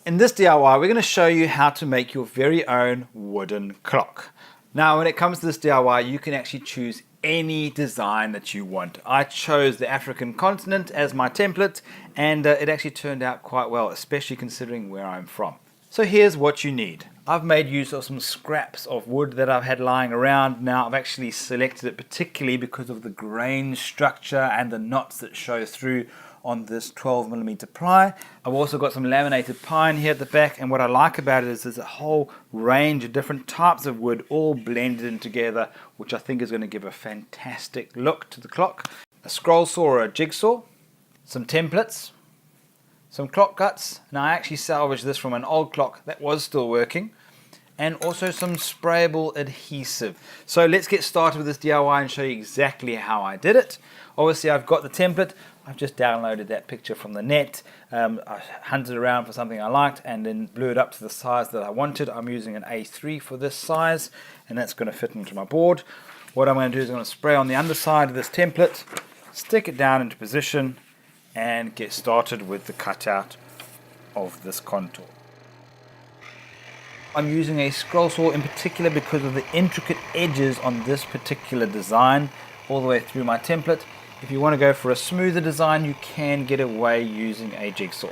In this DIY, we're going to show you how to make your very own wooden clock. Now, when it comes to this DIY, you can actually choose any design that you want. I chose the African continent as my template, and it actually turned out quite well, especially considering where I'm from. So here's what you need. I've made use of some scraps of wood that I've had lying around. Now, I've actually selected it particularly because of the grain structure and the knots that show through on this 12mm ply. I've also got some laminated pine here at the back, and what I like about it is there's a whole range of different types of wood all blended in together, which I think is going to give a fantastic look to the clock. A scroll saw or a jigsaw, some templates, some clock guts. Now, I actually salvaged this from an old clock that was still working, and also some sprayable adhesive. So let's get started with this DIY and show you exactly how I did it. Obviously, I've got the template. I've just downloaded that picture from the net. I hunted around for something I liked and then blew it up to the size that I wanted. I'm using an A3 for this size, and that's going to fit into my board. What I'm going to do is I'm going to spray on the underside of this template, stick it down into position, and get started with the cutout of this contour. I'm using a scroll saw in particular because of the intricate edges on this particular design all the way through my template. If you want to go for a smoother design, you can get away using a jigsaw.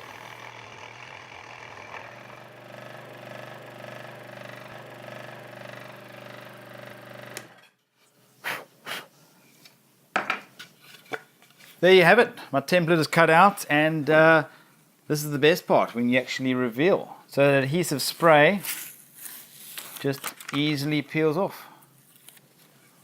There you have it. My template is cut out, and this is the best part when you actually reveal. So the adhesive spray just easily peels off.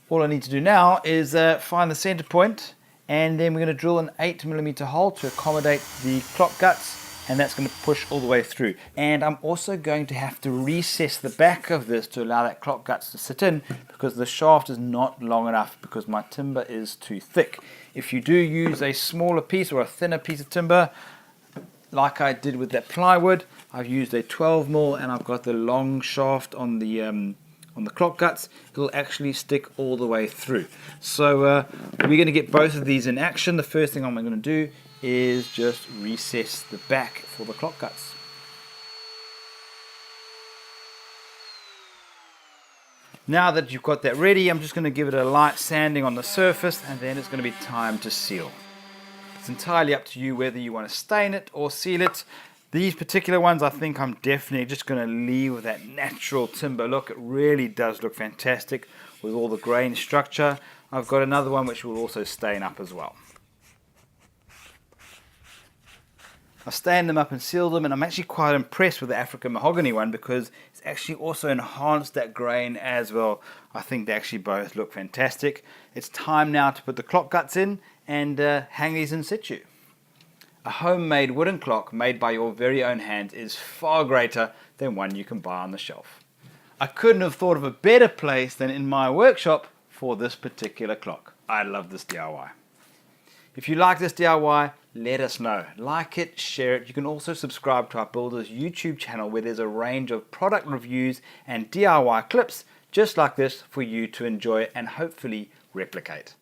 All I need to do now is find the center point, and then we're going to drill an 8mm hole to accommodate the clock guts, and that's going to push all the way through. And I'm also going to have to recess the back of this to allow that clock guts to sit in, because the shaft is not long enough because my timber is too thick. If you do use a smaller piece or a thinner piece of timber, like I did with that plywood, I've used a 12mm and I've got the long shaft on the clock guts. It'll actually stick all the way through. So we're going to get both of these in action. The first thing I'm going to do is just recess the back for the clock guts. Now that you've got that ready, I'm just going to give it a light sanding on the surface, and then it's going to be time to seal. It's entirely up to you whether you want to stain it or seal it. These particular ones, I think I'm definitely just going to leave with that natural timber look. It really does look fantastic with all the grain structure. I've got another one which will also stain up as well. I stained them up and sealed them, and I'm actually quite impressed with the African mahogany one because it's actually also enhanced that grain as well. I think they actually both look fantastic. It's time now to put the clock guts in and hang these in situ. A homemade wooden clock made by your very own hands is far greater than one you can buy on the shelf. I couldn't have thought of a better place than in my workshop for this particular clock. I love this DIY. If you like this DIY, let us know. Like it, share it. You can also subscribe to our Builders YouTube channel where there's a range of product reviews and DIY clips just like this for you to enjoy and hopefully replicate.